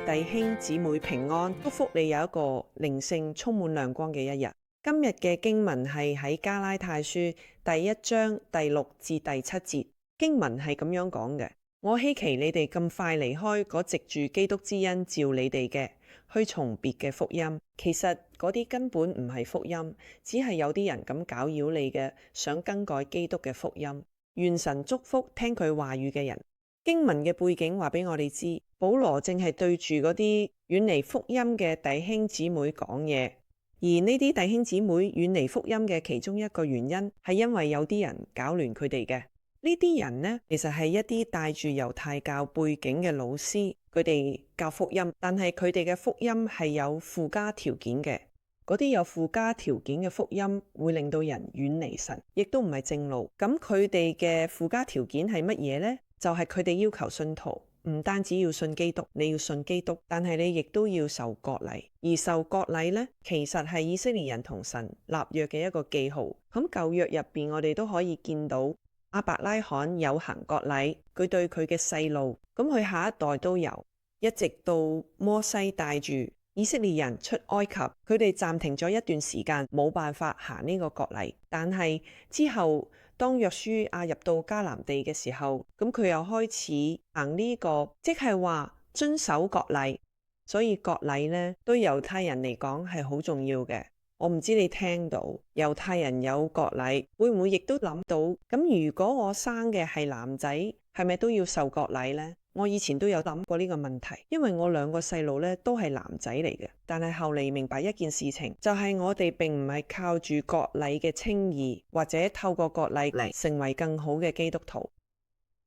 弟兄姊妹平安，祝福你有一個靈性充滿亮光嘅一日。今日嘅經文係喺加拉太書第1章第6至第7節，經文係咁樣講嘅：我希奇你哋咁快離開嗰藉住基督之恩召你哋嘅，去從別嘅福音。其實嗰啲根本唔係福音，只係有啲人咁攪擾你嘅，想更改基督嘅福音。願神祝福聽佢話語嘅人。經文嘅背景話俾我哋知，保羅正係對住嗰啲遠離福音嘅弟兄姊妹講嘢，而呢啲弟兄姊妹遠離福音嘅其中一個原因係因為有啲人搞亂佢哋嘅。呢啲人呢，其實係一啲帶住猶太教背景嘅老師，佢哋教福音，但係佢哋嘅福音係有附加條件嘅。嗰啲有附加條件嘅福音會令到人遠離神，亦都唔係正路。咁佢哋嘅附加條件係乜嘢呢？就係佢哋要求信徒唔單止要信基督，你要信基督，但係你亦都要受割禮。而受割禮呢，其實係以色列人同神立約嘅一個記號。咁舊約入邊，我哋都可以見到亞伯拉罕有行割禮，佢對佢嘅細路，咁佢下一代都有，一直到摩西帶住以色列人出埃及，佢哋暫停咗一段時間，冇辦法行呢個割禮。但係之後，當約書亞入到迦南地嘅時候，咁佢又開始行呢個，即係話遵守割禮。所以割禮呢，對猶太人嚟講係好重要嘅。我唔知你聽到猶太人有割禮，會唔會亦都諗到，咁如果我生嘅係男仔，係咪都要受割禮呢？我以前都有諗過呢個問題，因為我2個細路呢都係男仔嚟嘅。但係後嚟明白一件事情，就係我哋並唔係靠住割禮嘅稱義，或者透過割禮嚟成為更好嘅基督徒。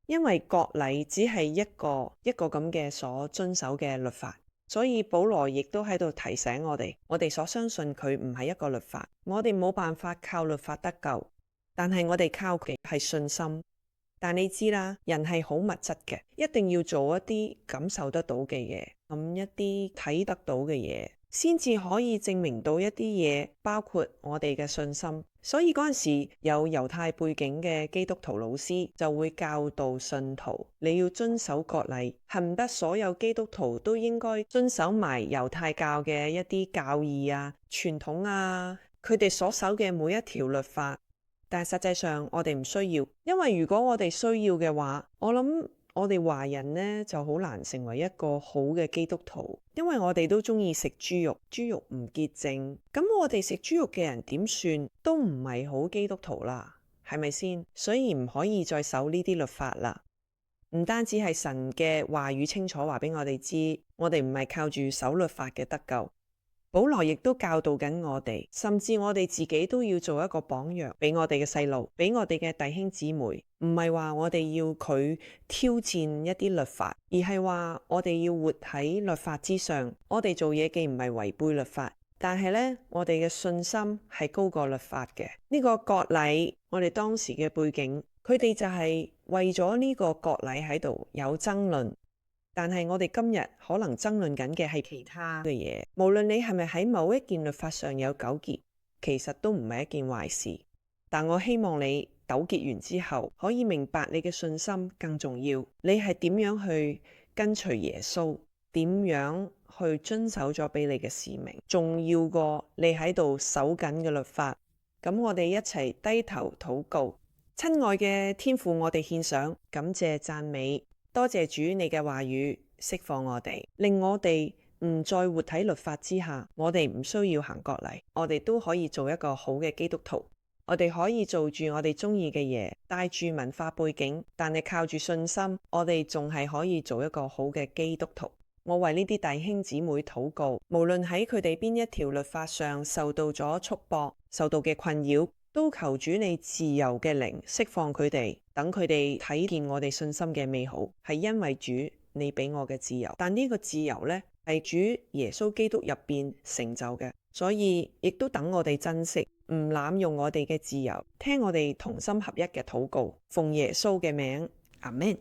因為割禮只係一個咁嘅所遵守嘅律法，所以保羅亦都喺度提醒我哋所相信佢唔係一個律法，我哋冇辦法靠律法得救，但係我哋靠嘅係信心。但你知啦，人係好物質嘅，一定要做一啲感受得到嘅嘢，一啲睇得到嘅嘢，先至可以證明到一啲嘢，包括我哋嘅信心。所以嗰陣時有猶太背景嘅基督徒老師就會教導信徒，你要遵守割禮，恨不得所有基督徒都應該遵守埋猶太教嘅一啲教義啊、傳統啊，佢哋所守嘅每一條律法。但係實際上我哋唔需要，因為如果我哋需要嘅話，我諗我哋華人呢就好難成為一個好嘅基督徒，因為我哋都中意食豬肉，豬肉唔潔淨，咁我哋食豬肉嘅人點算都唔係好基督徒啦，係咪先？所以唔可以再守呢啲律法啦。唔單止係神嘅話語清楚話俾我哋知，我哋唔係靠住守律法嘅得救。保羅亦都教導緊我哋，甚至我哋自己都要做一個榜樣俾我哋嘅細路，俾我哋嘅弟兄姊妹。唔係話我哋要佢挑戰一啲律法，而係話我哋要活喺律法之上。我哋做嘢既唔係違背律法，但係呢，我哋嘅信心係高過律法嘅。呢個割禮，我哋當時嘅背景，佢哋就係為咗呢個割禮喺度有爭論。但係我哋今日可能爭論緊嘅係其他嘅嘢，無論你係咪喺某一件律法上有糾結，其實都唔係一件壞事。但我希望你糾結完之後，可以明白你嘅信心更重要。你係點樣去跟隨耶穌，點樣去遵守咗俾你嘅使命，重要過你喺度守緊嘅律法。咁我哋一齊低頭禱告。親愛嘅天父，我哋獻上感謝讚美。多謝主你嘅話語釋放我哋，令我哋唔再活喺律法之下。我哋唔需要行割禮，我哋都可以做一個好嘅基督徒。我哋可以做住我哋中意嘅嘢，帶住文化背景，但係靠住信心，我哋仲係可以做一個好嘅基督徒。我為呢啲弟兄姊妹禱告，無論喺佢哋邊一條律法上受到咗束縛，受到嘅困擾，都求主你自由嘅靈釋放佢哋，等佢哋睇見我哋信心嘅美好，係因為主你俾我嘅自由。但呢個自由呢，係主耶穌基督入邊成就嘅，所以亦都等我哋珍惜，唔濫用我哋嘅自由。聽我哋同心合一嘅禱告，奉耶穌嘅名，阿們。